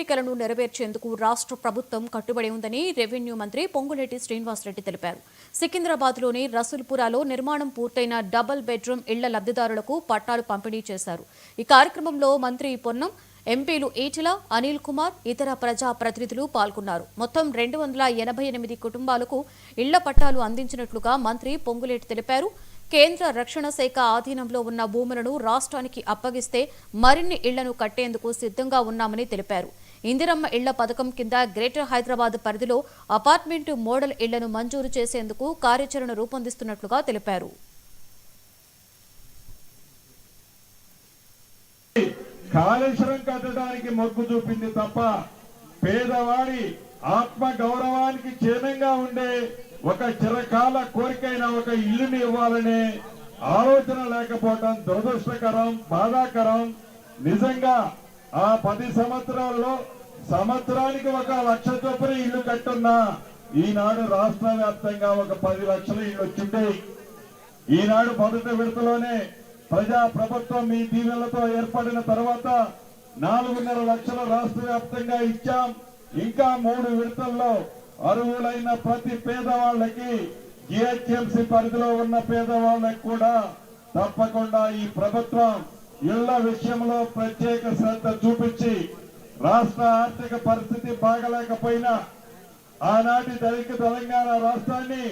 ఇంటి కలను నెరవేర్చేందుకు రాష్ట్ర ప్రభుత్వం కట్టుబడి ఉందని రెవెన్యూ మంత్రి పొంగులేటి శ్రీనివాసరెడ్డి తెలిపారు. సికింద్రాబాద్లోని రసూల్పురాలో నిర్మాణం పూర్తయిన డబుల్ బెడ్రూమ్ ఇళ్ల లబ్ధిదారులకు పట్టాలు పంపిణీ చేశారు. ఈ కార్యక్రమంలో మంత్రి పొన్నం, ఎంపీలు ఈటెల, అనిల్ కుమార్, ఇతర ప్రజా ప్రతినిధులు పాల్గొన్నారు. మొత్తం 288 కుటుంబాలకు ఇళ్ల పట్టాలు అందించినట్లుగా మంత్రి పొంగులేటి తెలిపారు. కేంద్ర రక్షణ శాఖ ఆధీనంలో ఉన్న భూములను రాష్ట్రానికి అప్పగిస్తే మరిన్ని ఇళ్లను కట్టేందుకు సిద్ధంగా ఉన్నామని తెలిపారు. ఇందిరమ్మ ఇళ్ల పథకం కింద గ్రేటర్ హైదరాబాద్ పరిధిలో అపార్ట్మెంట్ మోడల్ ఇళ్లను మంజూరు చేసేందుకు కార్యాచరణ రూపొందిస్తున్నట్లుగా తెలిపారు. కాళేశ్వరం కట్టడానికి మొగ్గు చూపింది తప్ప పేదవాడి ఆత్మ గౌరవానికి చిహ్నంగా ఉండే ఒక చిరకాల కోరికైన ఒక ఇల్లుని ఇవ్వాలనే ఆలోచన లేకపోవటం దురదృష్టకరం, బాధాకరం. నిజంగా ఆ 10 సంవత్సరాల్లో సంవత్సరానికి 1 లక్ష చొప్పున ఇల్లు కట్టున్నా ఈనాడు రాష్ట్ర వ్యాప్తంగా ఒక 10 లక్షల ఇల్లు వచ్చిండే. ఈనాడు మొదటి విడతలోనే ప్రజా ప్రభుత్వం మీ దీవెనలతో ఏర్పడిన తర్వాత 4.5 లక్షల రాష్ట్ర వ్యాప్తంగా ఇచ్చాం. ఇంకా 3 విడతల్లో అర్హులైన ప్రతి పేదవాళ్ళకి, జిహెచ్ఎంసీ పరిధిలో ఉన్న పేదవాళ్ళకి కూడా తప్పకుండా ఈ ప్రభుత్వం ఇళ్ల విషయంలో ప్రత్యేక శ్రద్ధ చూపించి రాష్ట్ర ఆర్థిక పరిస్థితి బాగలేకపోయినా ఆనాటి తెలంగాణ రాష్ట్రాన్ని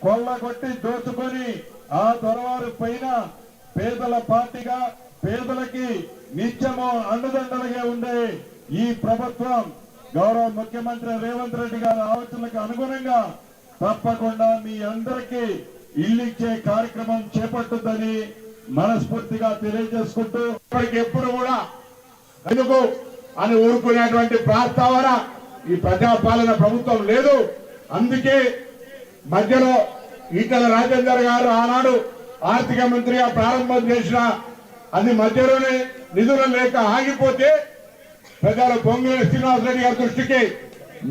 కొల్లగొట్టి దోచుకొని ఆ దొరవారి పైన పేదల పార్టీగా పేదలకి నిత్యము అండదండలుగా ఉండే ఈ ప్రభుత్వం గౌరవ ముఖ్యమంత్రి రేవంత్ రెడ్డి గారి ఆలోచనలకు అనుగుణంగా తప్పకుండా మీ అందరికీ ఇల్లు ఇచ్చే కార్యక్రమం చేపట్టుద్దని మనస్ఫూర్తిగా తెలియజేసుకుంటూ ఎప్పుడు కూడా ఎందుకు అని ఊరుకునేటువంటి ప్రస్తావన ఈ ప్రజాపాలన ప్రభుత్వం లేదు. అందుకే మధ్యలో ఈటెల రాజేందర్ గారు ఆనాడు ఆర్థిక మంత్రిగా ప్రారంభం చేసిన అది మధ్యలోనే నిధులు లేక ఆగిపోతే ప్రజలు పొంగులేటి శ్రీనివాసరెడ్డి గారి దృష్టికి,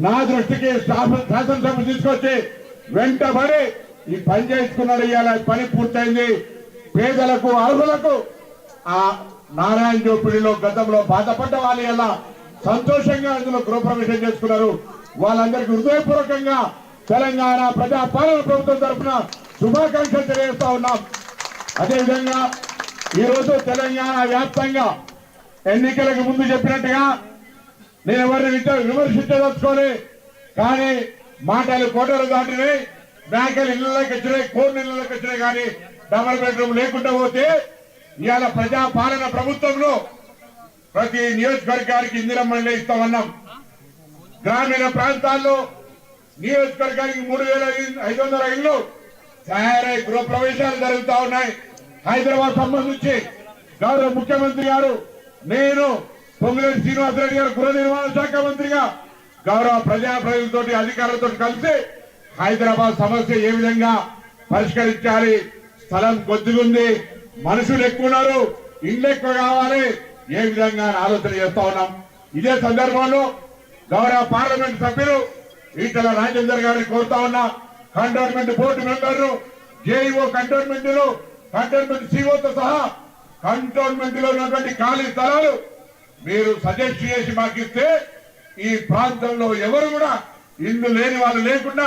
నా దృష్టికి శాసనసభ తీసుకొచ్చి వెంటబడి ఈ పని చేసుకున్నాడు. ఇవాళ పని పూర్తయింది. పేదలకు, అర్హులకు ఆ నారాయణ జోపిడిలో గతంలో బాధపడ్డ వాళ్ళు ఇలా సంతోషంగా ఇందులో గృహప్రవేశం చేసుకున్నారు. వాళ్ళందరికీ హృదయపూర్వకంగా తెలంగాణ ప్రజా పాలన ప్రభుత్వం తరఫున శుభాకాంక్షలు తెలియజేస్తా ఉన్నాం. అదేవిధంగా ఈరోజు తెలంగాణ వ్యాప్తంగా ఎన్నికలకు ముందు చెప్పినట్టుగా నేను ఎవరిని విమర్శించదలుచుకోని, కానీ మాటలు కోటలు దాటినాయి, బ్యాంకులు ఇళ్లలోకి వచ్చినాయి, కోర్టు ఇళ్లలోకి వచ్చినాయి. కానీ డబుల్ బెడ్రూమ్ లేకుండా పోతే ఇవాళ ప్రజా పాలన ప్రభుత్వంలో ప్రతి నియోజకవర్గానికి ఇందిరమ్మ ఇళ్లు ఇస్తామన్నాం. గ్రామీణ ప్రాంతాల్లో నియోజకవర్గానికి 3,500 ఇళ్లు తయారై గృహప్రవేశాలు జరుగుతా ఉన్నాయి. హైదరాబాద్ సంబంధించి గౌరవ ముఖ్యమంత్రి గారు, నేను పొంగులేటి శ్రీనివాసరెడ్డి గారు గృహ నిర్మాణ శాఖ మంత్రిగా గౌరవ ప్రజాప్రతినిధులతో అధికారులతో కలిసి హైదరాబాద్ సమస్య ఏ విధంగా పరిష్కరించాలి, స్థలం కొద్దిగుంది, మనుషులు ఎక్కువ ఉన్నారు, ఇళ్ళు ఎక్కువ కావాలి, ఏ విధంగా ఆలోచన చేస్తా ఉన్నాం. ఇదే సందర్భంలో గౌరవ పార్లమెంట్ సభ్యులు ఈటెల రాజేందర్ గారిని కోరుతా ఉన్నా, కంటోన్మెంట్ బోర్డు మెంబర్లు, జేఈఓ కంటోన్మెంట్ సిఓతో సహా కంటోన్మెంట్ లో ఉన్నటువంటి ఖాళీ స్థలాలు మీరు సజెస్ట్ చేసి మాకు ఇస్తే ఈ ప్రాంతంలో ఎవరు కూడా ఇల్లు లేని వాళ్ళు లేకుండా